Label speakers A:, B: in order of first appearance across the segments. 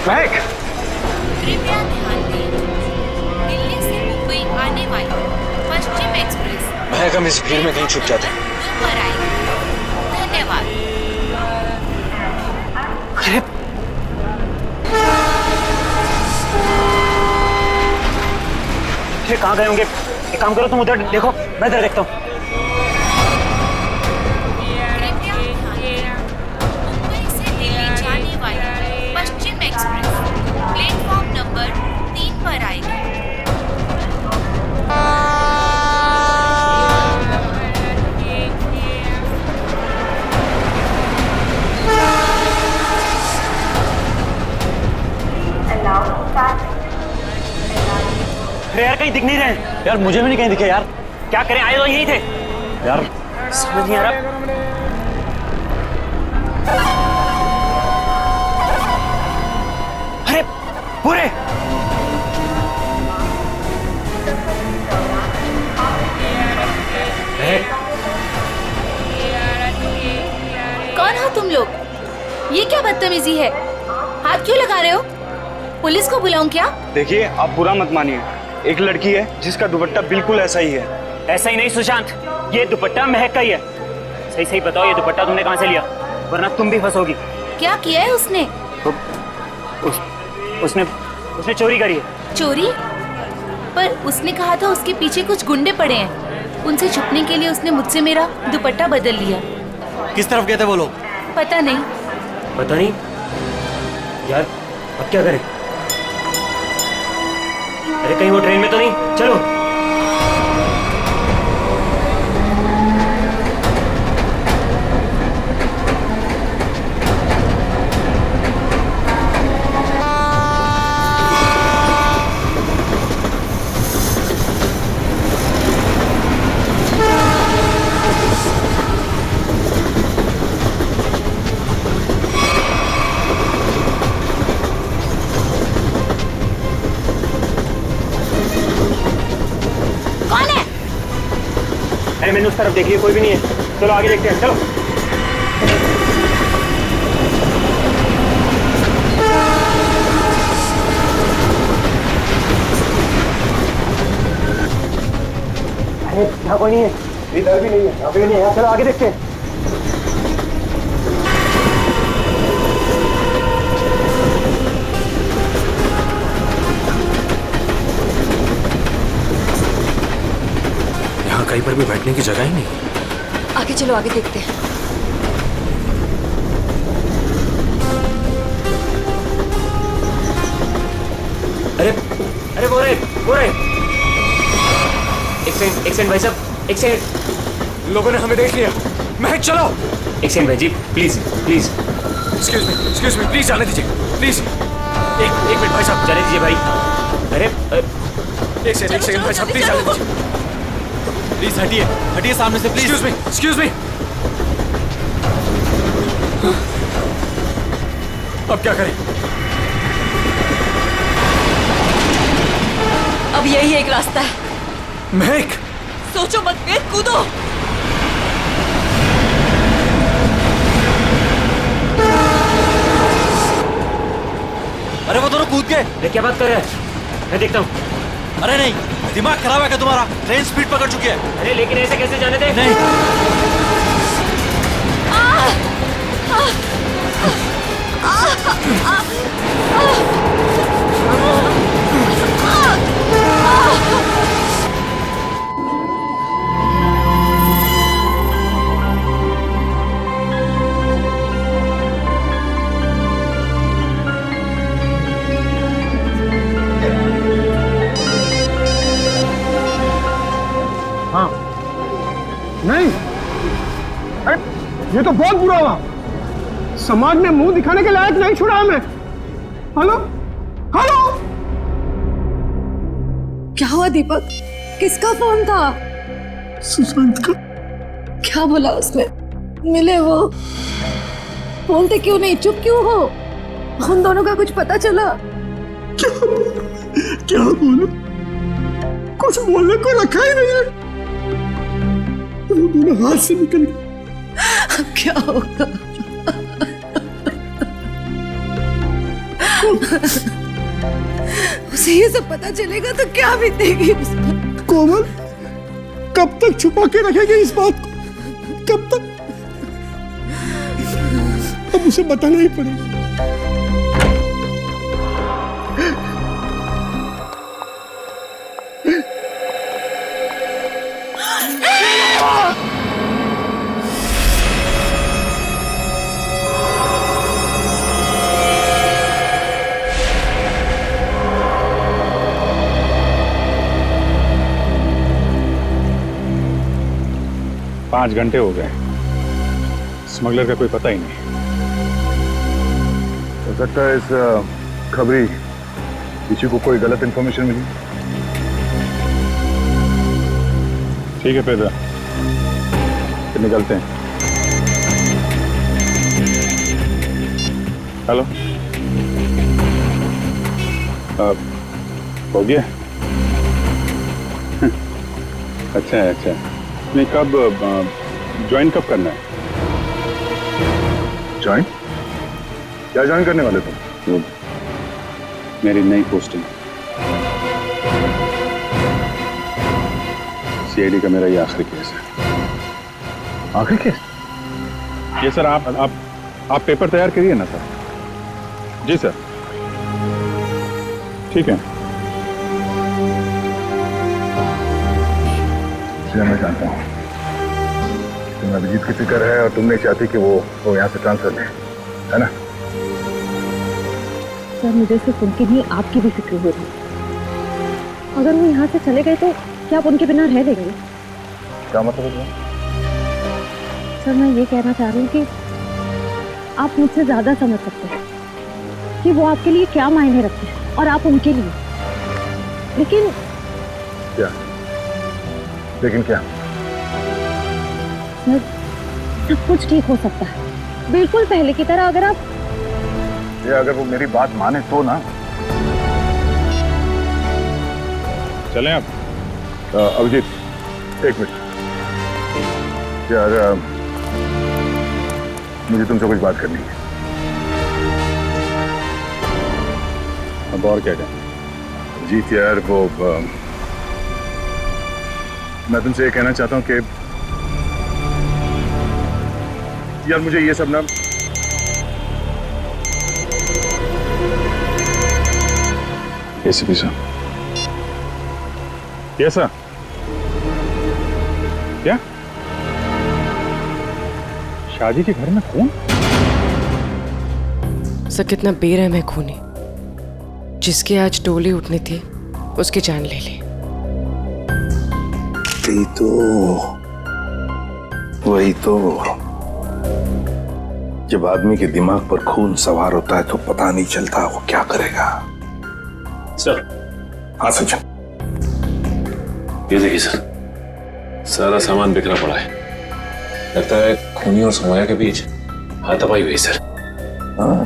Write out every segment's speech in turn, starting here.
A: महक,
B: कृपया ध्यान दें, दिल्ली से मुंबई आने वाली पश्चिम एक्सप्रेस
A: महक हम इस भीड़ में कहीं छुप जाते हैं।
B: पर आएगी। धन्यवाद।
A: अरे कहाँ गए होंगे? एक काम करो, तुम उधर देखो, मैं इधर देखता हूँ।
B: कृपया ध्यान दें, मुंबई से दिल्ली जाने वाली पश्चिम एक्सप्रेस प्लेटफॉर्म नंबर 3 पर आएगी।
A: अरे यार, कहीं दिख नहीं रहे यार, मुझे भी नहीं कहीं दिखे यार। क्या करें, आए तो यहीं थे यार, समझ नहीं आ रहा। अरे पूरे
B: कौन हो तुम लोग? ये क्या बदतमीजी है? हाथ क्यों लगा रहे हो? पुलिस को बुलाऊं क्या?
C: देखिए, आप बुरा मत मानिए, एक लड़की है जिसका दुपट्टा बिल्कुल ऐसा ही है।
A: ऐसा ही नहीं सुशांत, ये दुपट्टा महक का ही है। सही सही बताओ, ये दुपट्टा तुमने कहाँ से लिया, वरना तुम भी फंसोगी।
B: क्या किया है उसने?
A: उसने चोरी करी है।
B: चोरी? पर उसने कहा था उसके पीछे कुछ गुंडे पड़े हैं, उनसे छुपने के लिए उसने मुझसे मेरा दुपट्टा बदल लिया।
D: किस तरफ गए थे वो लोग?
B: पता नहीं।
A: पता नहीं यार, अब क्या करें? अरे कहीं वो ट्रेन में तो नहीं? चलो। अरे मैंने उस तरफ देखी है, कोई भी नहीं है। चलो आगे देखते हैं, चलो। अरे यहाँ कोई नहीं है, इधर भी नहीं है, यहाँ भी नहीं है। चलो आगे देखते हैं।
D: कहीं पर भी बैठने की जगह ही नहीं।
E: आगे चलो, आगे देखते हैं।
A: अरे अरे वो रहे। एक सेकंड भाई साहब, एक सेकंड।
D: लोगों ने हमें देख लिया। महक चलो।
A: एक सेकंड भाई जी, प्लीज।
D: एक्सक्यूज मी, प्लीज जाने दीजिए, प्लीज। एक मिनट भाई साहब,
A: जाने दीजिए भाई। अरे
D: एक सेकंड भाई साहब, प्लीज जाने दीजिए। प्लीज हटिए सामने से, प्लीज। Excuse me. अब क्या करें?
E: अब यही एक रास्ता है।
D: महक,
E: सोचो मत, वीर, कूदो।
D: अरे वो दोनों कूद गए।
A: अरे क्या बात कर रहे हैं? मैं देखता हूँ।
D: अरे नहीं, दिमाग खराब है क्या तुम्हारा? ट्रेन स्पीड पकड़ चुकी है।
A: अरे लेकिन ऐसे कैसे जाने दे?
D: नहीं।
F: हाँ नहीं, अरे ये तो बहुत बुरा हुआ। समाज में मुंह दिखाने के लायक नहीं छोड़ा हमें। हेलो हेलो,
E: क्या हुआ दीपक? किसका फोन था?
F: सुशांत का।
E: क्या बोला उसने? मिले वो? बोलते क्यों नहीं, चुप क्यों हो? उन दोनों का कुछ पता चला?
F: क्या बोलूं, कुछ बोलने को रखा ही नहीं है। वो दोनों हाथ से निकल गए।
E: अब क्या होगा? उसे ये सब पता चलेगा तो क्या बीतेगी उस पर?
F: कोमल, कब तक छुपा के रखेगी इस बात को? कब तक? अब उसे बताना ही पड़ेगा।
G: पाँच घंटे हो गए, स्मगलर का कोई पता ही नहीं।
H: हो सकता है इस खबरी किसी को कोई गलत इंफॉर्मेशन मिली।
G: ठीक है पेद्रा, फिर निकलते हैं। हेलो, हो गया? अच्छा है, अच्छा है। नहीं, कब ज्वाइन कब करना है?
H: ज्वाइन? क्या ज्वाइन करने वाले तुम?
G: वो मेरी नई पोस्टिंग, सीआईडी का मेरा ये आखिरी केस है।
H: आखिरी केस?
G: ये सर, आप पेपर तैयार करिए ना सर। जी सर, ठीक है।
H: मैं जानता हूँ तुम्हें अभिजीत की फिक्र है और तुम नहीं चाहती कि वो यहाँ से ट्रांसफर ले, है ना?
I: सर, मुझे सिर्फ उनकी नहीं आपकी भी फिक्र हो रही। अगर वो यहाँ से चले गए तो क्या आप उनके बिना रह लेंगे?
H: क्या मतलब है?
I: सर, मैं ये कहना चाह रही हूँ कि आप मुझसे ज्यादा समझ सकते हैं कि वो आपके लिए क्या मायने रखते हैं और आप उनके लिए। लेकिन
H: क्या? लेकिन क्या?
I: सर, सब कुछ ठीक हो सकता है, बिल्कुल पहले की तरह। अगर
H: वो मेरी बात माने तो ना।
G: चलें आप?
H: अभिजीत, एक मिनट यार, मुझे तुमसे कुछ बात करनी है।
G: अब और क्या कहें?
H: अभिजीत यार, मैं तुमसे ये कहना चाहता हूँ कि यार मुझे ये सब ना
G: एसीपी साहब। कैसा? क्या? शादी के घर में खून?
J: सर, कितना बेरहम है खूनी। जिसकी आज डोली उठनी थी उसकी जान ले ली।
H: वही तो जब आदमी के दिमाग पर खून सवार होता है तो पता नहीं चलता वो क्या करेगा।
A: सर।
H: हाँ सचिन,
K: ये देखिए सर, सारा सामान बिखरा पड़ा है। लगता है खूनी और समोया के बीच हाथापाई हुई सर।
H: हाँ,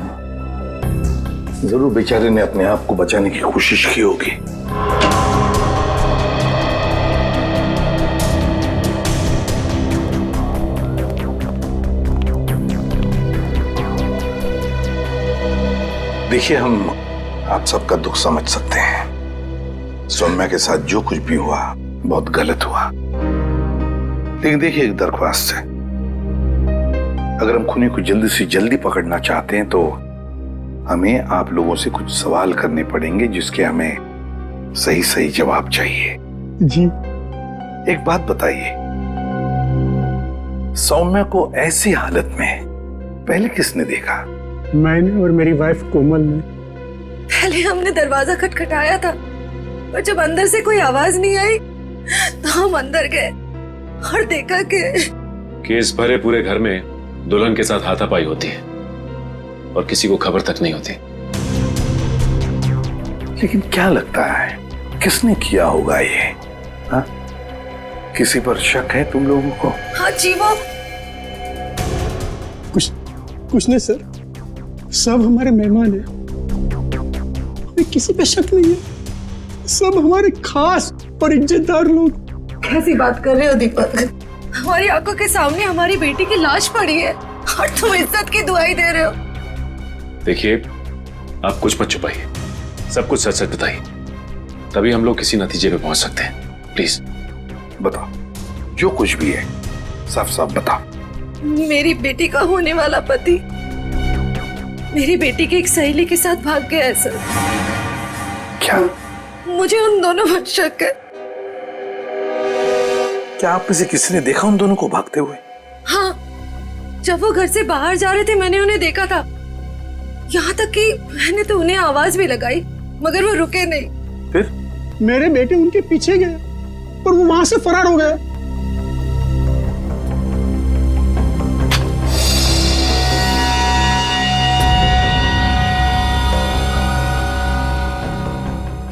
H: जरूर बेचारे ने अपने आप को बचाने की कोशिश की होगी। देखिए, हम आप सबका दुख समझ सकते हैं। सौम्या के साथ जो कुछ भी हुआ बहुत गलत हुआ। लेकिन देखिए, एक दरख्वास्त है, अगर हम खूनी को जल्दी से जल्दी पकड़ना चाहते हैं तो हमें आप लोगों से कुछ सवाल करने पड़ेंगे जिसके हमें सही सही जवाब चाहिए।
F: जी।
H: एक बात बताइए, सौम्या को ऐसी हालत में पहले किसने देखा?
F: मैंने और मेरी वाइफ कोमल ने।
E: पहले हमने दरवाजा खटखटाया था और जब अंदर से कोई आवाज नहीं आई तो हम अंदर गए और देखा कि
K: केस भरे पूरे घर में दुल्हन के साथ हाथापाई होती है और किसी को खबर तक नहीं होती।
H: लेकिन क्या लगता है किसने किया होगा ये? हाँ? किसी पर शक है तुम लोगों को?
E: हाँ जी, वो
F: कुछ नहीं सर, सब हमारे मेहमान हैं, किसी पे शक नहीं है, सब हमारे खास और इज्जतदार लोग।
E: कैसी बात कर रहे हो दीपक? हमारी आंखों के सामने हमारी बेटी की लाश पड़ी है और तुम इज्जत की दुआई दे रहे हो।
K: देखिए, आप कुछ मत छुपाइए, सब कुछ सच सच बताइए, तभी हम लोग किसी नतीजे पे पहुंच सकते हैं। प्लीज
H: बताओ, जो कुछ भी है साफ साफ बताओ।
E: मेरी बेटी का होने वाला पति मेरी बेटी की एक सहेली के साथ भाग गया है सर।
H: क्या?
E: मुझे उन दोनों पर शक है।
H: क्या आप में से किसी ने देखा उन दोनों को भागते हुए?
E: हाँ, जब वो घर से बाहर जा रहे थे मैंने उन्हें देखा था। यहाँ तक कि मैंने तो उन्हें आवाज भी लगाई मगर वो रुके नहीं।
H: फिर
F: मेरे बेटे उनके पीछे गए और वो वहां से फरार हो गए।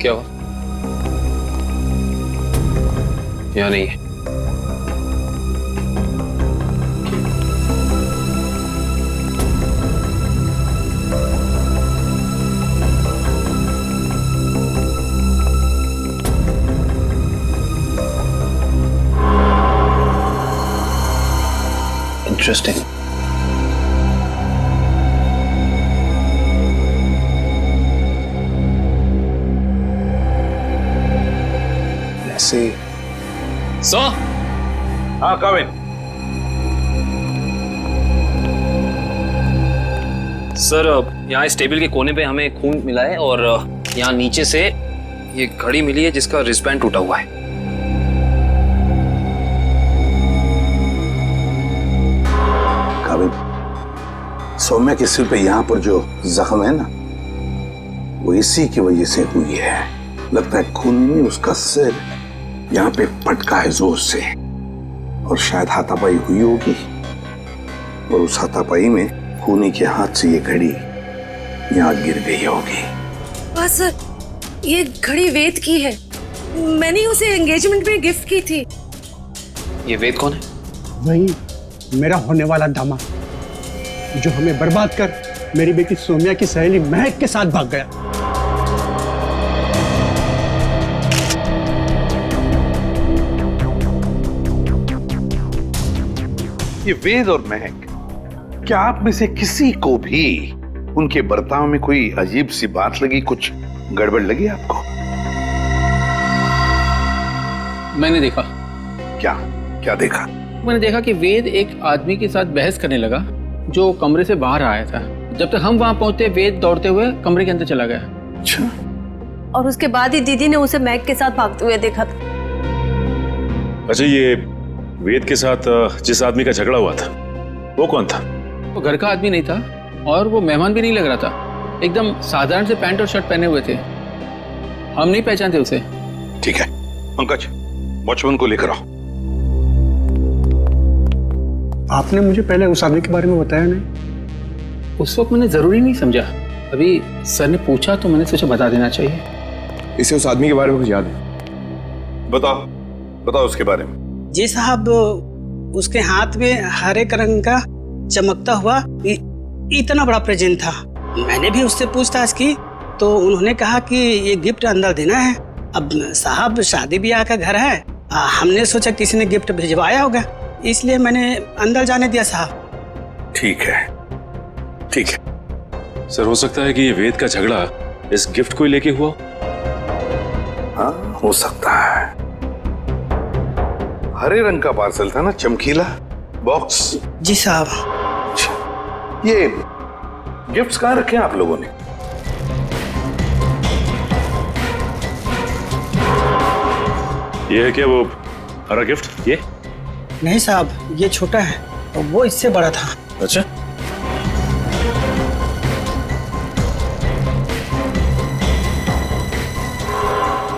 K: क्या हुआ? यहाँ नहीं है।
H: इंटरेस्टिंग। ऐसे
K: सो
H: हाँ काविन।
L: सर यहाँ इस टेबल के कोने पे हमें खून मिला है और यहाँ नीचे से ये घड़ी मिली है जिसका रिस्टबैंड टूटा हुआ है।
H: काविन, सौम्या के सिर पे यहाँ पर जो जख्म है ना, वो इसी की वजह से हुई है। लगता है खूनी ने उसका सिर यहाँ पे पटका है जोर से और शायद हाथापाई हुई होगी और उस हाथापाई में खूनी के हाथ से ये घड़ी यहाँ गिर गई होगी।
E: हाँ सर, ये घड़ी वेद की है। मैंने उसे एंगेजमेंट में गिफ्ट की थी।
L: ये वेद कौन है?
F: वही मेरा होने वाला दामाद जो हमें बर्बाद कर मेरी बेटी सौम्या की सहेली महक के साथ भाग गया।
H: ये वेद और महक, क्या आप में से किसी को भी उनके बर्ताव में कोई अजीब सी बात लगी, कुछ गड़बड़ लगी आपको?
M: मैंने देखा।
H: क्या क्या देखा?
M: मैंने देखा कि वेद एक आदमी के साथ बहस करने लगा जो कमरे से बाहर आया था। जब तक हम वहां पहुंचे वेद दौड़ते हुए कमरे के अंदर चला गया।
H: अच्छा।
I: और उसके बाद ही दीदी ने उसे मैग के साथ भागते हुए देखा था।
K: अच्छा, ये वेद के साथ जिस आदमी का झगड़ा हुआ था वो कौन था?
M: वो घर का आदमी नहीं था और वो मेहमान भी नहीं लग रहा था। एकदम साधारण से पैंट और शर्ट पहने हुए थे। हम नहीं पहचानते उसे।
H: ठीक है पंकज, वॉचमैन को लेकर आओ।
F: आपने मुझे पहले उस आदमी के बारे में बताया नहीं?
M: उस वक्त मैंने जरूरी नहीं समझा। अभी सर ने पूछा तो मैंने सोचा बता देना चाहिए।
G: इसे उस आदमी के बारे में कुछ याद है?
H: बताओ बताओ उसके बारे में।
N: जी साहब, उसके हाथ में हरे रंग का चमकता हुआ इतना बड़ा प्रेजेंट था। मैंने भी उससे पूछताछ की तो उन्होंने कहा कि ये गिफ्ट अंदर देना है। अब साहब शादी ब्याह का घर है, हमने सोचा किसी ने गिफ्ट भिजवाया होगा, इसलिए मैंने अंदर जाने दिया साहब।
H: ठीक है ठीक है।
K: सर, हो सकता है कि ये वेद का झगड़ा इस गिफ्ट को लेके हुआ।
H: हाँ हो सकता है। हरे रंग का पार्सल था ना, चमकीला बॉक्स।
N: जी साहब।
H: अच्छा, ये गिफ्ट्स कहाँ रखे हैं आप लोगों ने?
K: ये है क्या वो हरा गिफ्ट? ये
N: नहीं साहब, ये छोटा है और वो इससे बड़ा था।
K: अच्छा,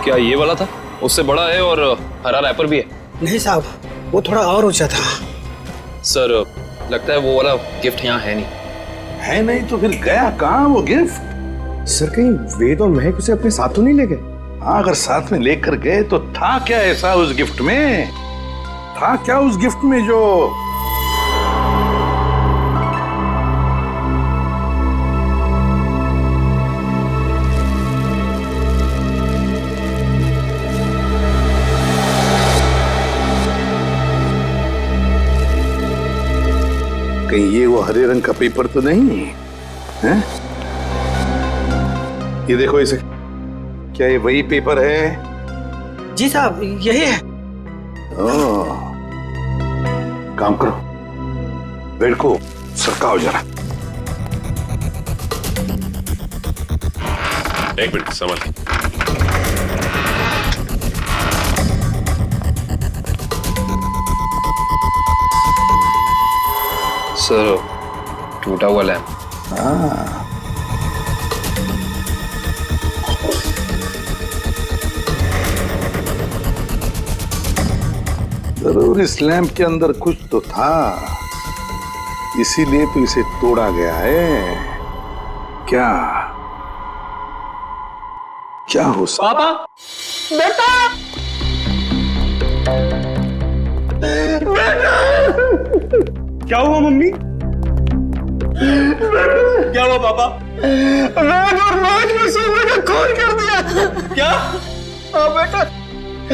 L: क्या ये वाला था? उससे बड़ा है और हरा रैपर भी है।
N: नहीं साहब, वो थोड़ा और ऊंचा था।
L: सर, लगता है वो वाला गिफ्ट यहाँ है नहीं।
H: है नहीं तो फिर गया कहाँ वो गिफ्ट?
F: सर, कहीं वेद और महक उसे अपने साथ तो नहीं ले गए?
H: हाँ, अगर साथ में लेकर गए तो था क्या ऐसा उस गिफ्ट में? था क्या उस गिफ्ट में जो कहीं ये वो हरे रंग का पेपर तो नहीं है? ये देखो इसे, क्या ये वही पेपर है?
N: जी साहब, यही है।
H: ओह, काम करो, बेड को सरकाओ जरा।
K: एक मिनट संभाल।
L: सर, टूटा हुआ लैंप।
H: जरूर इस लैंप के अंदर कुछ तो था, इसीलिए तो इसे तोड़ा गया है। क्या क्या हो सकता?
F: पापा, बेटा,
C: क्या हुआ मम्मी?
F: क्या हुआ पापा? वेद और नाज में सोने का खून कर दिया। क्या? हाँ बेटा,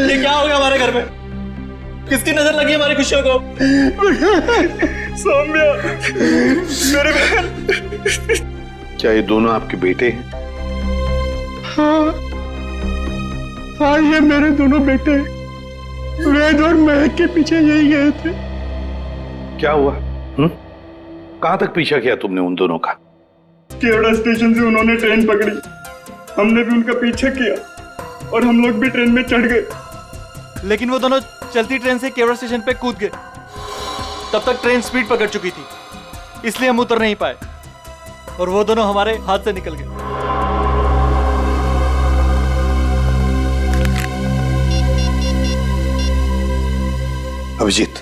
F: ये क्या हो गया हमारे घर में? किसकी नजर लगी हमारी खुशियों को?
C: सौम्या, मेरे बहन।
H: क्या ये दोनों आपके बेटे हैं?
F: हाँ, हाँ, ये मेरे दोनों बेटे वेद और महक के पीछे यही गए थे।
H: क्या हुआ? कहां तक पीछा किया तुमने उन दोनों का?
C: केवड़ा स्टेशन से उन्होंने ट्रेन पकड़ी, हमने भी उनका पीछा किया और हम लोग भी ट्रेन में चढ़ गए।
D: लेकिन वो दोनों चलती ट्रेन से केवड़ा स्टेशन पे कूद गए। तब तक ट्रेन स्पीड पकड़ चुकी थी, इसलिए हम उतर नहीं पाए और वो दोनों हमारे हाथ से निकल गए।
H: अभिजीत,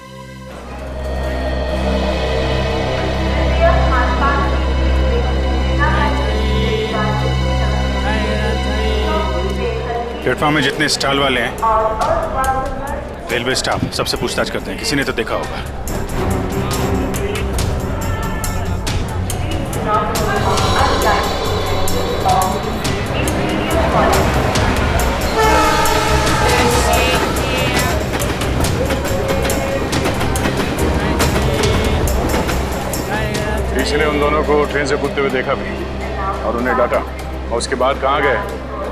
G: प्लेटफॉर्म में जितने स्टॉल वाले हैं, रेलवे स्टाफ सबसे पूछताछ करते हैं, किसी ने तो देखा होगा। किसी ने उन दोनों को ट्रेन से कूदते हुए देखा भी और उन्हें डांटा, और उसके बाद कहाँ गए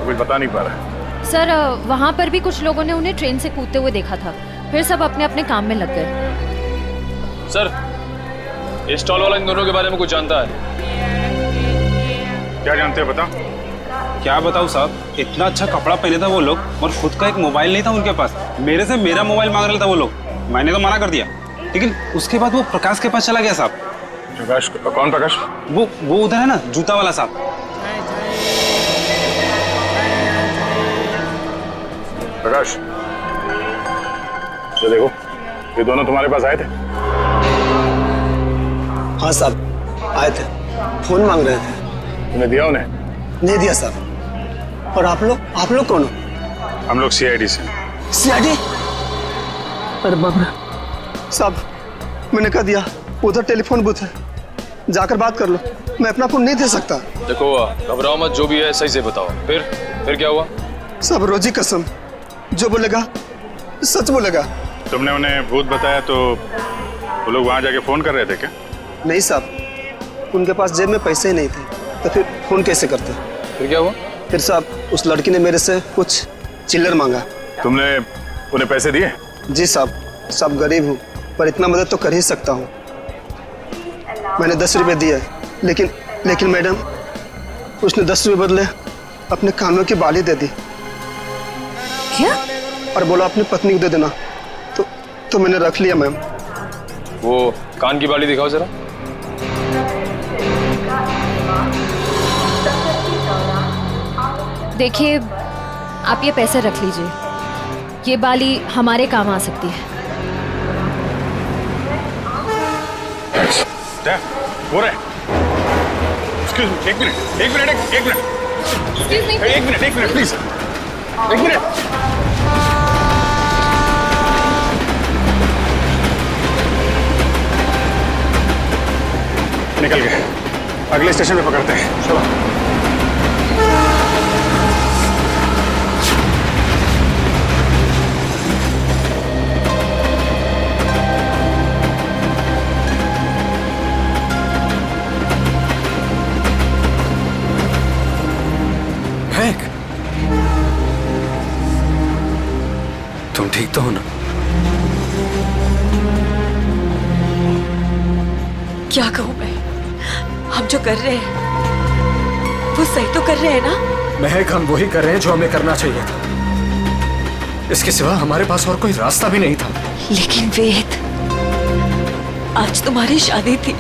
G: कुछ बता नहीं पा रहा।
I: सर, वहाँ पर भी कुछ लोगों ने उन्हें ट्रेन से कूदते हुए देखा था, फिर सब अपने अपने काम में लग गए।
L: सर, ये स्टॉल वाला इन दोनों के बारे में कुछ जानता है?
G: क्या जानते हैं बता?
O: क्या बताऊँ साहब, इतना अच्छा कपड़ा पहने था वो लोग और खुद का एक मोबाइल नहीं था उनके पास। मेरे से मेरा मोबाइल मांग रहा था वो लोग, मैंने तो मना कर दिया, लेकिन उसके बाद वो प्रकाश के पास चला गया साहब।
G: प्रकाश? कौन प्रकाश?
O: वो उधर है ना, जूता वाला साहब।
G: प्रकाश, ये देखो, ये दोनों तुम्हारे पास आए थे?
F: हाँ साहब, आए थे, फोन मांग रहे थे।
G: तुमने दिया उन्हें?
F: नहीं दिया साहब। और आप लोग कौन हो?
G: हम लोग सीआईडी से।
F: सीआईडी? अरे बाप रे साहब, मैंने कह दिया, उधर टेलीफोन बूथ है, जाकर बात कर लो, मैं अपना फोन नहीं दे सकता।
L: देखो, घबराओ मत, जो भी है सही से बताओ। फिर क्या हुआ?
F: सब रोजी कसम, जो बोलेगा सच बोलेगा।
G: तुमने उन्हें भूत बताया तो वो लोग वहां जाके फोन कर रहे थे क्या?
F: नहीं साहब, उनके पास जेब में पैसे ही नहीं थे, तो फिर फोन कैसे करते?
L: फिर क्या हुआ?
F: फिर साहब, उस लड़की ने मेरे से कुछ चिल्लर मांगा।
G: तुमने उन्हें पैसे दिए?
F: जी साहब, सब गरीब हूँ, पर इतना मदद तो कर ही सकता हूँ। मैंने 10 रुपए दिए, लेकिन मैडम, उसने 10 रुपए बदले अपने कानों की बाली दे दी।
E: क्या?
F: और बोला अपनी पत्नी को दे देना, तो मैंने रख लिया मैम।
L: वो कान की बाली दिखाओ जरा।
I: देखिए, आप ये पैसे रख लीजिए, ये बाली हमारे काम आ सकती है।
G: हो रहा है। Excuse me, एक मिनट प्लीज, एक मिनट। निकल गए, अगले स्टेशन पे पकड़ते हैं, चलो।
P: ठीक तो हो ना?
E: क्या कहूँ मैं? हम जो कर रहे हैं वो सही तो कर रहे हैं ना?
P: महक, हम वही कर रहे हैं जो हमें करना चाहिए था। इसके सिवा हमारे पास और कोई रास्ता भी नहीं था।
E: लेकिन वेद, आज तुम्हारी शादी थी।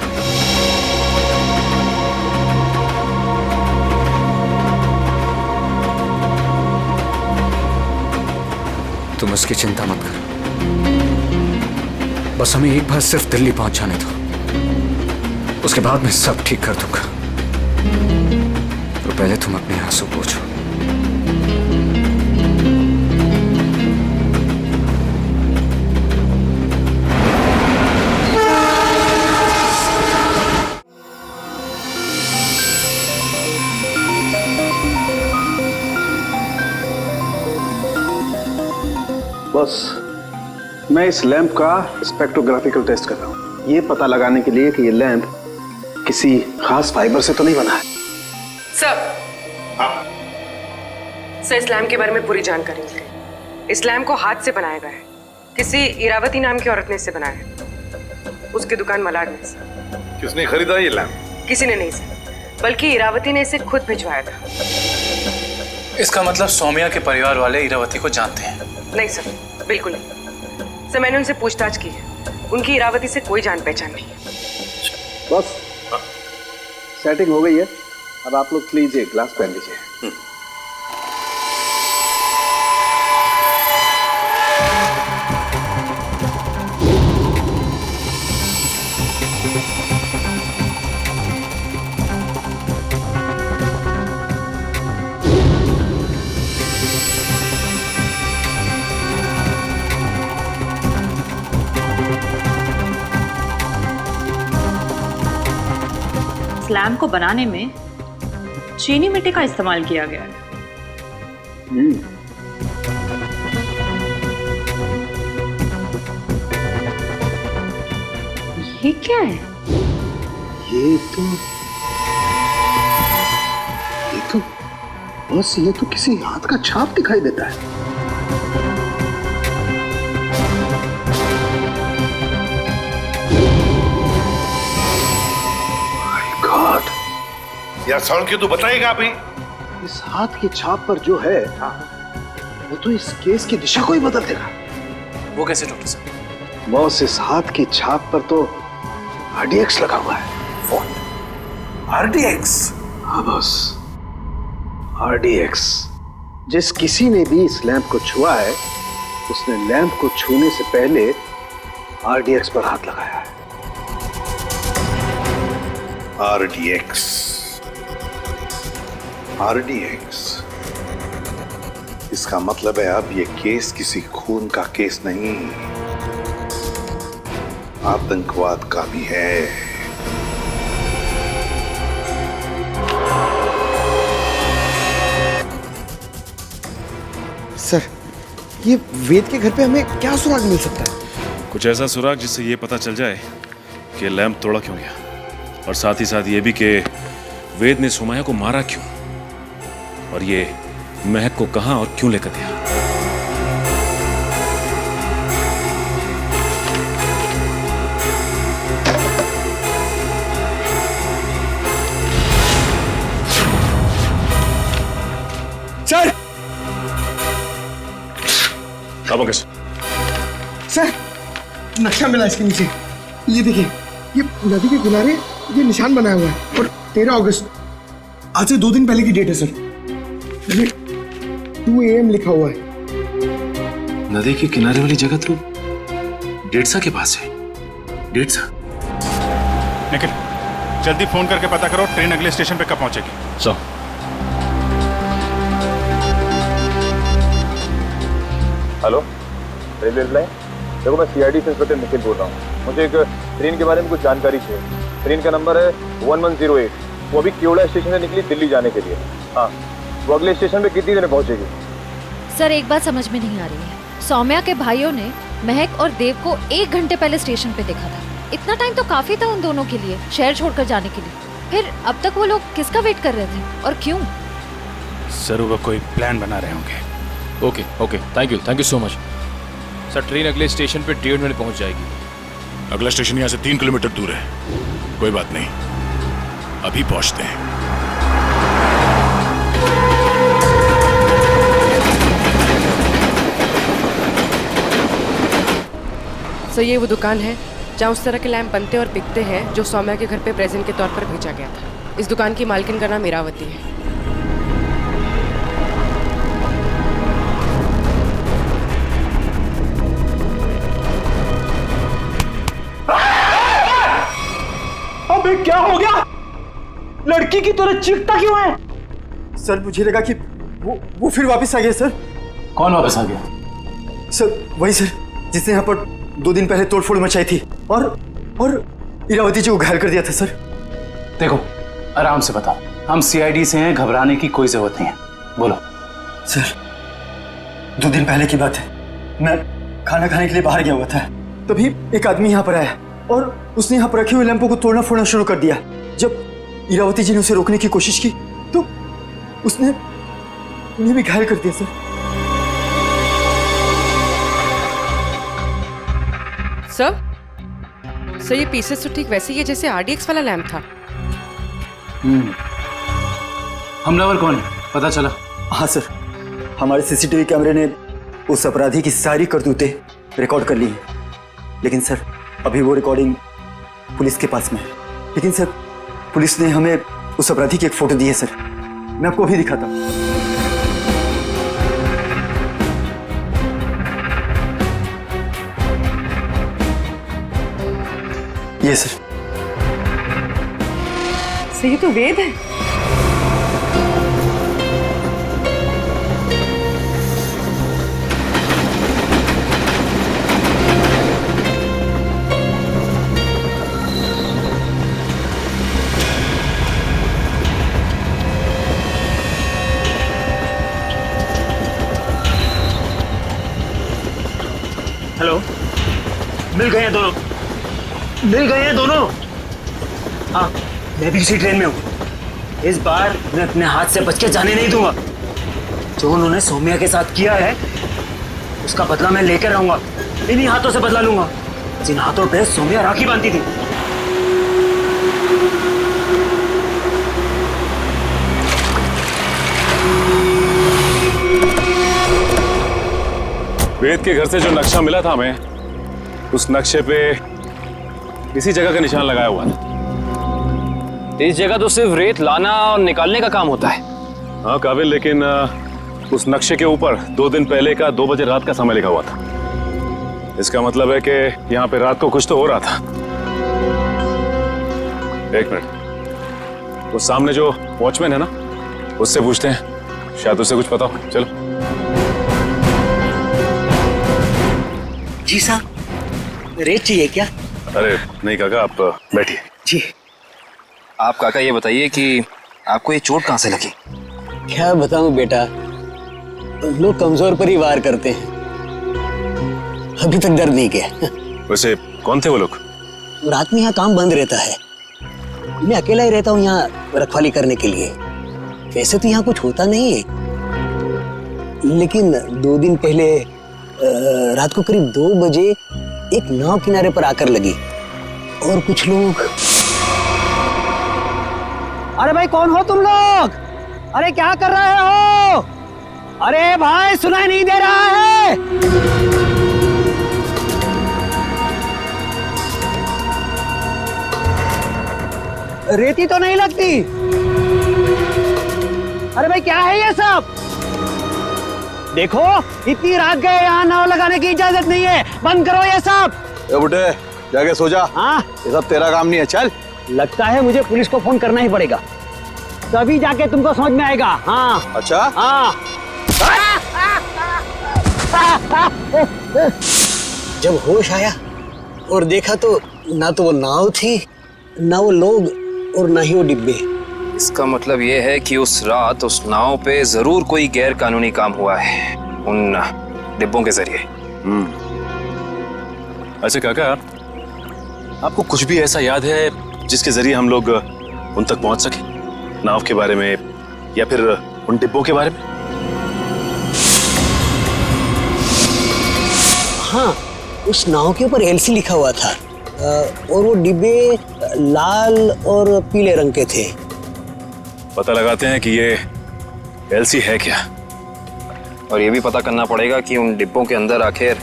P: तुम उसकी चिंता मत करो, बस हमें एक बार सिर्फ दिल्ली पहुंच जाने दो, उसके बाद मैं सब ठीक कर दूंगा। तो पहले तुम अपने आंसू पोंछो।
H: बस मैं इस लैंप का स्पेक्ट्रोग्राफिकल टेस्ट कर रहा हूँ, ये पता लगाने के लिए कि ये लैंप किसी खास फाइबर से तो नहीं बना है।
J: सर, इस लैम्प के बारे में पूरी जानकारी मिल गई। इस लैम्प को हाथ से बनाया गया है। किसी इरावती नाम की औरत ने इसे बनाया है, उसकी दुकान मलाड में।
H: किसने खरीदा ये लैंप?
J: किसी ने नहीं सर, बल्कि इरावती ने इसे खुद भिजवाया था।
Q: इसका मतलब सौम्या के परिवार वाले इरावती को जानते हैं?
J: नहीं सर, बिल्कुल नहीं सर। मैंने उनसे पूछताछ की है, उनकी इरावती से कोई जान पहचान नहीं है।
H: बस सेटिंग हो गई है, अब आप लोग प्लीज एक ग्लास पहन लीजिए।
R: लैम्प को बनाने में चीनी मिट्टी का इस्तेमाल किया गया है। ये क्या है?
H: बस ये तो किसी हाथ का छाप दिखाई देता है।
S: यार सौन क्यों तू बताएगा अभी?
H: इस हाथ की छाप पर जो है वो तो इस केस की दिशा को ही बदल देगा।
Q: वो कैसे डॉक्टर साहब?
H: बॉस, इस हाथ की छाप पर तो RDX लगा हुआ है।
S: RDX?
H: हाँ बॉस, RDX। जिस किसी ने भी इस लैंप को छुआ है उसने लैंप को छूने से पहले RDX पर हाथ लगाया है।
S: RDX। इसका मतलब है अब ये केस किसी खून का केस नहीं, आतंकवाद का भी है।
F: सर, ये वेद के घर पे हमें क्या सुराग मिल सकता है?
K: कुछ ऐसा सुराग जिससे ये पता चल जाए कि लैंप तोड़ा क्यों गया, और साथ ही साथ ये भी कि वेद ने सुमाया को मारा क्यों, और ये महक को कहां और क्यों लेकर गया।
F: सर!
K: कब होगा
F: सर, नक्शा मिला इसके नीचे। ये देखिए, ये नदी के किनारे ये निशान बनाया हुआ है, और 13 अगस्त, आज से 2 दिन पहले की डेट है सर। ये 2 AM लिखा हुआ है।
K: नदी के किनारे वाली जगह तो डेढ़सा के पास है। डेढ़सा?
G: निखिल, जल्दी फोन करके पता करो ट्रेन अगले स्टेशन पे कब पहुंचेगी।
K: चलो।
T: Hello, railway line. देखो, मैं CID से इंस्पेक्टर निखिल बोल रहा हूँ। मुझे एक ट्रेन के बारे में कुछ जानकारी चाहिए। ट्रेन का नंबर है 1108। वो अभी केवड़ा स्टेशन से निकली दिल्ली जाने के लिए। हाँ, वो अगले स्टेशन पे कितनी देर में पहुंचेगी?
I: सर, एक बात समझ में नहीं आ रही है। सौम्या के भाइयों ने महक और देव को 1 घंटे पहले स्टेशन पे देखा था। इतना टाइम तो काफी था उन दोनों के लिए शहर छोड़कर जाने के लिए। फिर अब तक वो लोग किसका वेट कर रहे थे और क्यों?
G: सर, वो कोई प्लान बना रहे होंगे।
Q: Okay, thank you so much. Sir train अगले स्टेशन पे 1.5 मिनट पहुंच जाएगी।
G: अगला स्टेशन यहाँ से 3 किलोमीटर दूर है। कोई बात नहीं, अभी पहुंचते हैं।
J: सर ये वो दुकान है जहाँ उस तरह के लैंप बनते और बिकते हैं जो सौम्या के घर पे प्रेजेंट के तौर पर भेजा गया था। इस दुकान की मालकिन का नाम इरावती है।
A: अबे क्या हो गया? लड़की की तरह चीखता क्यों है?
F: सर मुझे लगा कि वो फिर वापस आ गया सर।
Q: कौन वापस आ गया?
F: सर वही सर जिसने यहाँ पर 2 दिन पहले तोड़फोड़ मचाई थी और इरावती जी को घायल कर दिया था सर।
Q: देखो आराम से बताओ, हम सीआईडी से हैं, घबराने की कोई जरूरत नहीं है, बोलो।
F: सर 2 दिन पहले की बात है, मैं खाना खाने के लिए बाहर गया हुआ था, तभी एक आदमी यहाँ पर आया और उसने यहाँ पर रखे हुए लैंपों को तोड़ना फोड़ना शुरू कर दिया। जब इरावती जी ने उसे रोकने की कोशिश की तो उसने उन्हें भी घायल कर दिया सर।
J: सर ये पीसेस तो ठीक वैसे ही है जैसे आरडीएक्स वाला लैंप था।
Q: हमलावर कौन है पता चला?
F: हाँ सर, हमारे सीसीटीवी कैमरे ने उस अपराधी की सारी करतूतें रिकॉर्ड कर ली हैं, लेकिन सर अभी वो रिकॉर्डिंग पुलिस के पास में है। लेकिन सर पुलिस ने हमें उस अपराधी की एक फोटो दी है सर, मैं आपको अभी दिखाता हूँ। ये सर
J: ये तो वेद है।
A: हेलो, मिल गए हैं दोनों, हाँ मैं भी इसी ट्रेन में हूँ। इस बार मैं अपने हाथ से बच के जाने नहीं दूंगा। जो उन्होंने सौम्या के साथ किया है उसका बदला मैं लेकर रहूंगा, इन्हीं हाथों से बदला लूंगा जिन हाथों पे सौम्या राखी बांधती थी।
K: वेद के घर से जो नक्शा मिला था हमें, उस नक्शे पे इसी जगह का निशान लगाया हुआ था।
L: इस जगह तो सिर्फ रेत लाना और निकालने का काम होता है।
K: हाँ काबिल, लेकिन उस नक्शे के ऊपर 2 दिन पहले का 2 बजे रात का समय लिखा हुआ था। इसका मतलब है कि यहाँ पे रात को कुछ तो हो रहा था। 1 मिनट, उस सामने जो वॉचमैन है ना, उससे पूछते हैं, शायद उसे कुछ पता हो। चलो।
A: जी साहब, रेत चाहिए क्या?
K: अरे नहीं काका, आप बैठिए।
A: जी।
L: आप काका ये बताइए कि आपको ये चोट कहाँ से लगी?
U: क्या बताऊं बेटा, लोग कमजोर पर ही वार करते हैं, अभी तक दर्द नहीं किया।
K: वैसे कौन थे वो लोग?
U: रात में यहाँ काम बंद रहता है, मैं अकेला ही रहता हूँ यहाँ रखवाली करने के लिए। वैसे तो यहाँ कुछ होता नहीं है, लेकिन 2 दिन पहले रात को करीब 2 बजे एक नाव किनारे पर आकर लगी और कुछ लोग।
N: अरे भाई कौन हो तुम लोग? अरे क्या कर रहे हो? अरे भाई सुनाई नहीं दे रहा है? रेती तो नहीं लगती। अरे भाई क्या है ये सब? देखो इतनी रात गए, यहाँ नाव लगाने की इजाजत नहीं है, बंद करो ये सब।
S: ए बुड्ढे, जाके सो जा।
N: हाँ
S: ये सब तेरा काम नहीं है, चल।
N: लगता है मुझे पुलिस को फोन करना ही पड़ेगा, तभी जाके तुमको समझ में आएगा। हाँ
S: अच्छा।
N: हाँ।
U: जब होश आया और देखा तो ना तो वो नाव थी, ना वो लोग और ना ही वो डिब्बे।
L: इसका मतलब ये है कि उस रात उस नाव पे जरूर कोई गैर कानूनी काम हुआ है उन डिब्बों के जरिए।
K: अच्छा काका, आपको कुछ भी ऐसा याद है जिसके जरिए हम लोग उन तक पहुंच सके, नाव के बारे में या फिर उन डिब्बों के बारे में?
U: हाँ, उस नाव के ऊपर एलसी लिखा हुआ था और वो डिब्बे लाल और पीले रंग के थे।
K: पता लगाते हैं कि ये एलसी है क्या,
L: और ये भी पता करना पड़ेगा कि उन डिब्बों के अंदर आखिर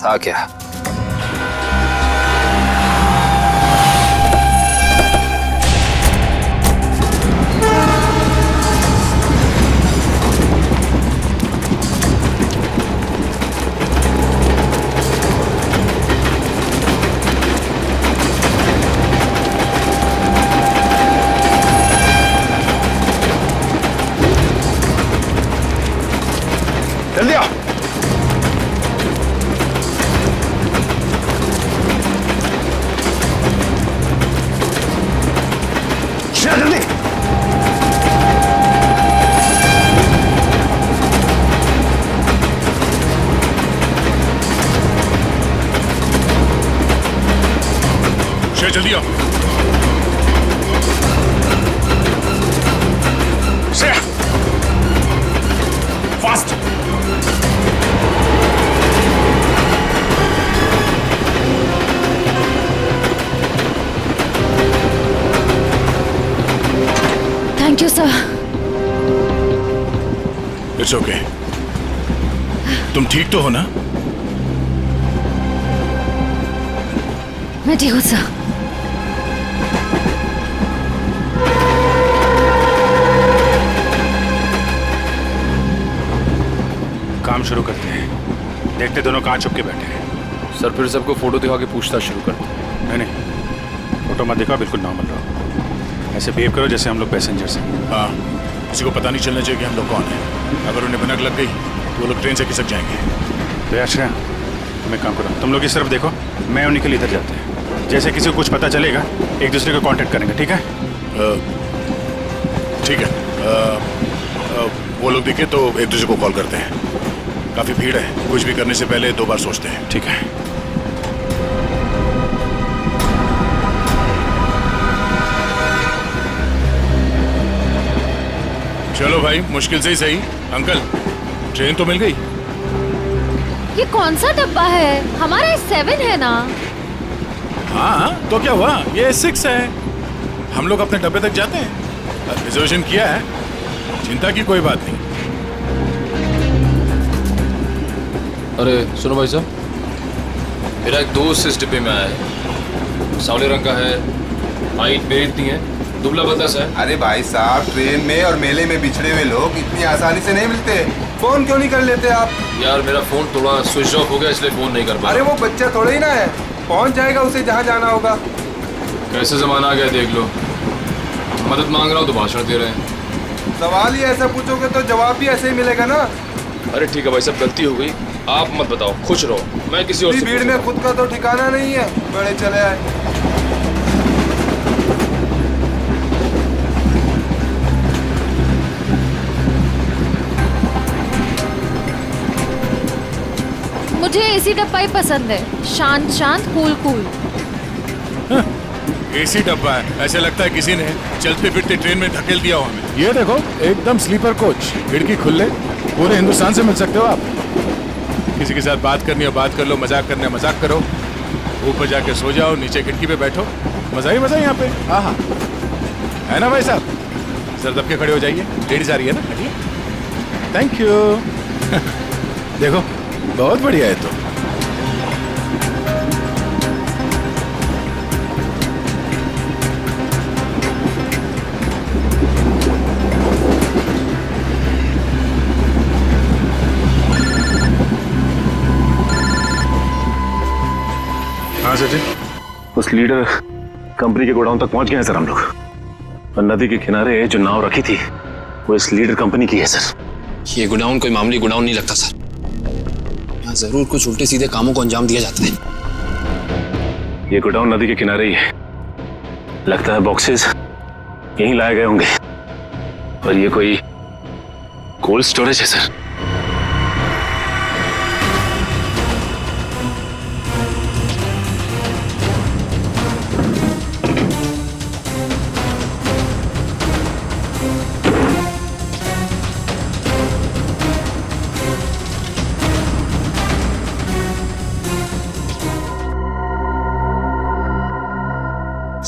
L: था क्या।
H: जल्दी आओ। जल्दी।
G: जल्दी आओ। Fast.
I: Thank you sir.
G: It's okay. तुम ठीक तो हो ना?
I: मैं ठीक हूँ सर।
O: काम शुरू करते हैं। देखते दोनों कहाँ छुप के बैठे हैं।
Q: सर फिर सबको फोटो दिखा के पूछताछ शुरू करते हैं।
O: नहीं, फोटो मत दिखाओ, बिल्कुल नॉर्मल रहो। ऐसे बिहेव करो जैसे हम लोग पैसेंजर्स हैं।
G: हाँ, किसी को पता नहीं चलना चाहिए कि हम लोग कौन हैं। अगर उन्हें भनक लग गई तो वो लोग ट्रेन से खिसक जाएंगे।
O: तो आश्रय, मैं काम करूँ, तुम लोग इस तरफ देखो, मैं और निखिल इधर जाते हैं। जैसे किसी को कुछ पता चलेगा एक दूसरे को कांटेक्ट करेंगे, ठीक है?
G: ठीक है। वो लोग दिखे तो एक दूसरे को कॉल करते हैं। काफी भीड़ है, कुछ भी करने से पहले 2 बार सोचते हैं।
O: ठीक है।
G: चलो भाई, मुश्किल से ही सही। अंकल, ट्रेन तो मिल गई।
I: ये कौन सा डब्बा है? हमारा 7 है ना?
G: हाँ, तो क्या हुआ? ये 6 है। हम लोग अपने डब्बे तक जाते हैं। रिजर्वेशन किया है, चिंता की कोई बात नहीं।
Q: अरे सुनो भाई साहब, मेरा एक दोस्त इस डिब्बे में आया है। सावले रंग का है, हाइट मेरी इतनी है, दुबला पतला सा है।
B: अरे भाई साहब, ट्रेन में और मेले में बिछड़े हुए लोग इतनी आसानी से नहीं मिलते। फोन क्यों नहीं कर लेते आप?
Q: यार मेरा फोन थोड़ा स्विच ऑफ हो गया, इसलिए फोन नहीं कर पाया।
B: अरे वो बच्चा थोड़ा ही ना है, पहुंच जाएगा उसे जहाँ जाना होगा।
Q: कैसे जमाना आ गया देख लो। मदद मांग रहा हूँ तो भाषण दे रहे हैं।
B: सवाल ही ऐसा पूछोगे तो जवाब भी ऐसे ही मिलेगा ना।
Q: अरे ठीक है भाई साहब, गलती हो गई, आप मत बताओ, खुश रहो, मैं किसी और से
B: भीड़ में खुद का तो ठिकाना नहीं है, बड़े चले आए।
I: मुझे एसी डब्बा ही पसंद है, शांत शांत, कूल कूल।
G: एसी डब्बा है, ऐसे लगता है किसी ने चलते फिरते ट्रेन में धकेल दिया हो हमें।
V: ये देखो, एकदम स्लीपर कोच, खिड़की खुले, पूरे हिंदुस्तान से मिल सकते हो आप।
G: किसी के साथ बात करनी हो बात कर लो, मजाक करना है मजाक करो, ऊपर जाके सो जाओ, नीचे खिड़की पे बैठो, मजा ही मजा यहाँ पे। हाँ हाँ, है ना भाई साहब? सर दब के खड़े हो जाइए, लेडीज आ रही है ना।
V: Thank you. देखो, बहुत बढ़िया है। तो
G: हाँ सर जी,
K: उस लीडर कंपनी के गोडाउन तक पहुंच गए हैं सर हम लोग। और नदी के किनारे जो नाव रखी थी वो इस लीडर कंपनी की है सर।
L: ये गोडाउन कोई मामूली गोडाउन नहीं लगता सर, यहाँ जरूर कुछ उल्टे सीधे कामों को अंजाम दिया जाता है।
K: ये गोडाउन नदी के किनारे ही है, लगता है बॉक्सेस यहीं लाए गए होंगे। और ये कोई कोल्ड स्टोरेज है सर।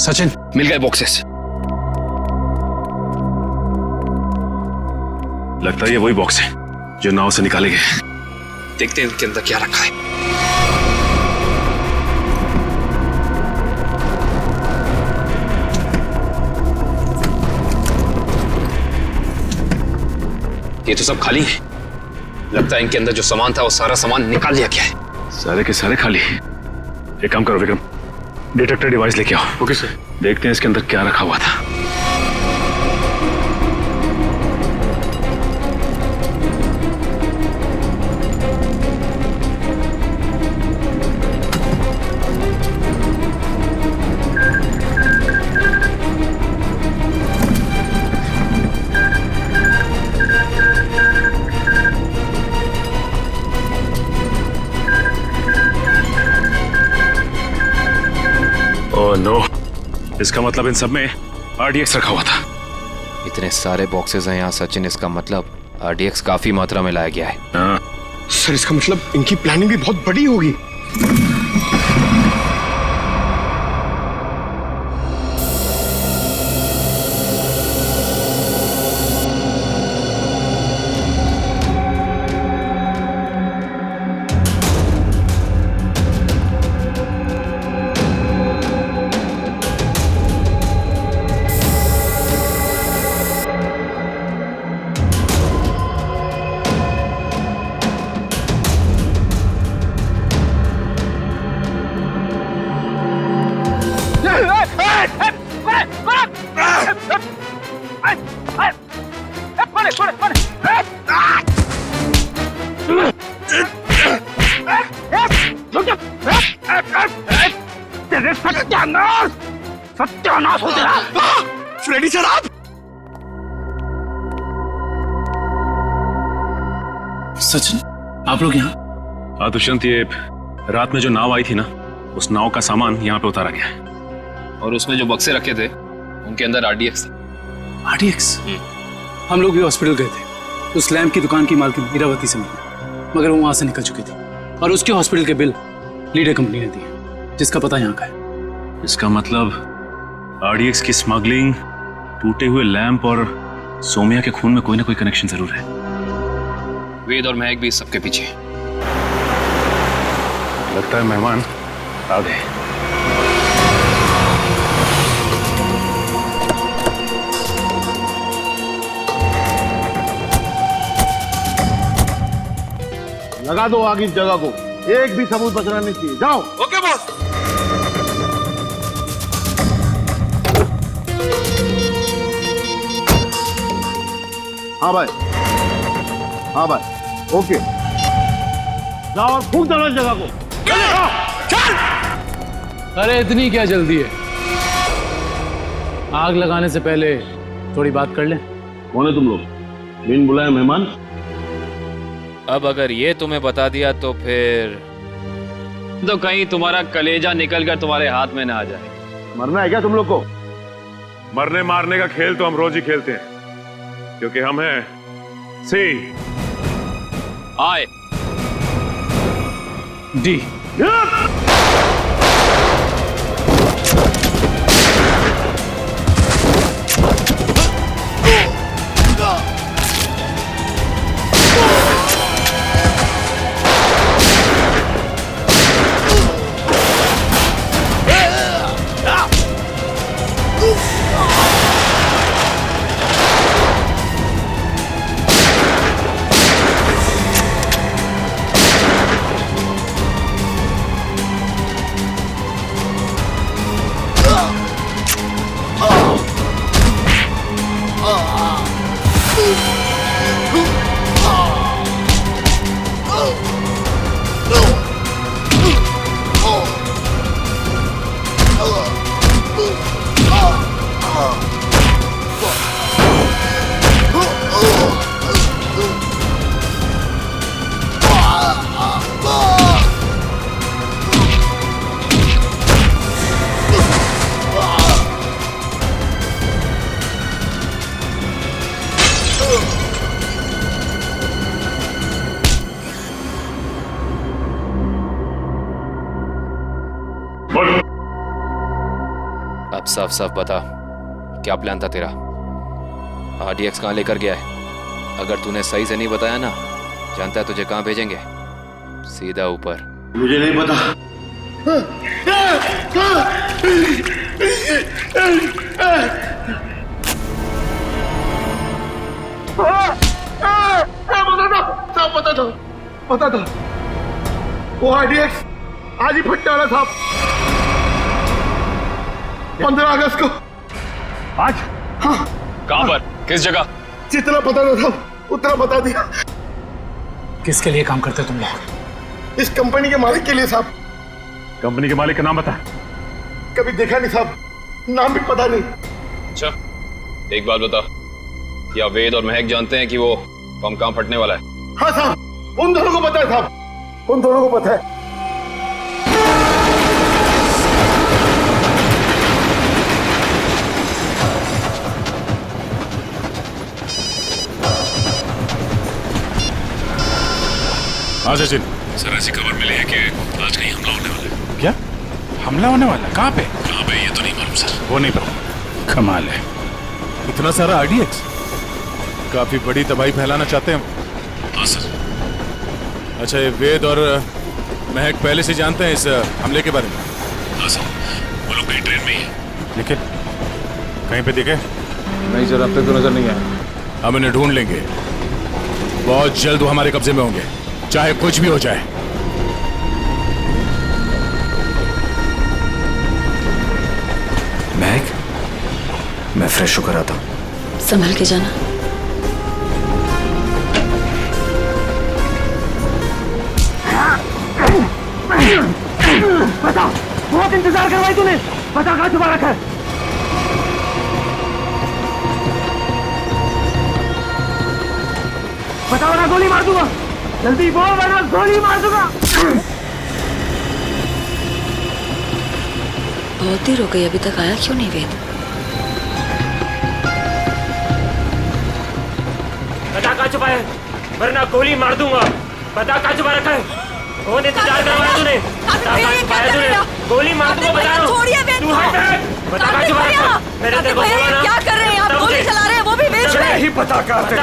P: सचिन,
L: मिल गए बॉक्सेस।
K: लगता है ये वही बॉक्स है जो नाव से निकाले गए।
L: देखते हैं इनके अंदर क्या रखा है। ये तो सब खाली है। लगता है इनके अंदर जो सामान था वो सारा सामान निकाल लिया गया है।
K: सारे के सारे खाली। एक काम करो विक्रम, डिटेक्टर डिवाइस लेके आओ।
P: Okay sir.
K: देखते हैं इसके अंदर क्या रखा हुआ था। ओह नो, इसका मतलब इन सब में RDX रखा हुआ था।
L: इतने सारे बॉक्सेस हैं यहाँ सचिन, इसका मतलब RDX काफी मात्रा में लाया गया है।
K: हाँ।
P: सर इसका मतलब इनकी प्लानिंग भी बहुत बड़ी होगी। सत्यानाश हो तेरा। फ्रेडी सर आप।
K: सचिन, आप लोग यहाँ? हाँ दुष्यंत, ये रात में जो नाव आई थी ना, उस नाव का सामान यहाँ पे उतारा गया है।
L: और उसमें जो बक्से रखे थे उनके अंदर RDX था।
C: RDX? हम लोग भी हॉस्पिटल गए थे। उस लैम्प की दुकान की मालकिन इरावती से मिली, मगर वो वहां से निकल चुकी थी और उसके हॉस्पिटल के बिल लीडर कंपनी ने दिए, जिसका पता यहाँ का है।
K: इसका मतलब RDX की स्मगलिंग, टूटे हुए लैंप और सोमिया के खून में कोई ना कोई कनेक्शन जरूर है।
L: वेद और महक भी इस सबके पीछे।
K: लगता है मेहमान आ गए।
M: लगा दो आग इस जगह को, एक भी सबूत बचना नहीं चाहिए। जाओ।
P: Okay boss.
M: हाँ भाई, हाँ भाई, ओके। जाओ और फूंक दो इस जगह को।
C: अरे इतनी क्या जल्दी है? आग लगाने से पहले थोड़ी बात कर लें।
M: कौन है तुम लोग? बिन बुलाए मेहमान?
L: अब अगर ये तुम्हें बता दिया तो फिर तो कहीं तुम्हारा कलेजा निकलकर तुम्हारे हाथ में ना आ जाए।
M: मरना है क्या तुम लोग को?
K: मरने मारने का खेल तो हम रोज ही खेलते हैं, क्योंकि हम हैं सी
L: आई
C: डी।
L: साफ साफ बता, क्या प्लान था तेरा? RDX कहाँ लेकर गया है? अगर तूने सही से नहीं बताया ना, जानता है तुझे कहाँ भेजेंगे? सीधा ऊपर।
M: मुझे नहीं पता। पता था वो RDX आज ही फटने वाला था। 15 अगस्त को। आज? हाँ।
L: कहाँ पर? किस जगह?
M: जितना पता था उतना बता दिया।
C: किसके लिए काम करते तुम लोग?
M: इस कंपनी के मालिक के लिए साहब।
K: कंपनी के मालिक का नाम बता।
M: कभी देखा नहीं साहब, नाम भी पता नहीं।
L: अच्छा, एक बात बता, क्या वेद और महक जानते हैं कि वो बम कहाँ फटने वाला है?
M: हाँ साहब, उन दोनों को पता है साहब, उन दोनों को पता है।
G: हाँ सचिन।
K: सर ऐसी खबर मिली है कि आज कहीं हमला होने वाला है।
G: क्या हमला होने वाला? कहाँ पे?
K: कहाँ पे ये तो नहीं मालूम सर।
G: वो नहीं पता। कमाल है, इतना सारा RDX, काफी बड़ी तबाही फैलाना चाहते हैं वो।
K: हाँ सर।
G: अच्छा, ये वेद और महक पहले से जानते हैं इस हमले के बारे में?
K: हाँ सर, वो लोग कहीं ट्रेन में ही है।
G: लेकिन कहीं पे दिखे?
O: नहीं सर, अब तक तो नजर नहीं आया।
G: हम इन्हें ढूंढ लेंगे, बहुत जल्द वो हमारे कब्जे में होंगे, चाहे कुछ भी हो जाए।
P: महक, मैं फ्रेश होकर आता हूँ।
R: संभल के जाना।
M: बता, बहुत इंतजार करवाई तूने, बता कहाँ छुपा रखा है? बता वरना गोली मार दूंगा, जल्दी बोल वरना गोली मार दूंगा।
R: बहुत देर हो गई, अभी तक आया क्यों नहीं वेद?
A: बता कहाँ छुपा है, वरना गोली मार दूंगा। बता कहाँ छुपा रखा है? कौन इंतजार करवाया तूने? बता कहाँ छुपाया तूने? गोली मार दूंगा, बता रहा हूँ। तू हट बैठ। बता कहाँ छुपा रखा है? मैंने तेरे को बोला ना।
R: क्या कर रहे हैं आप? गोली चला रहे हैं, वो भी बीच में।
M: नहीं पता कहाँ थे।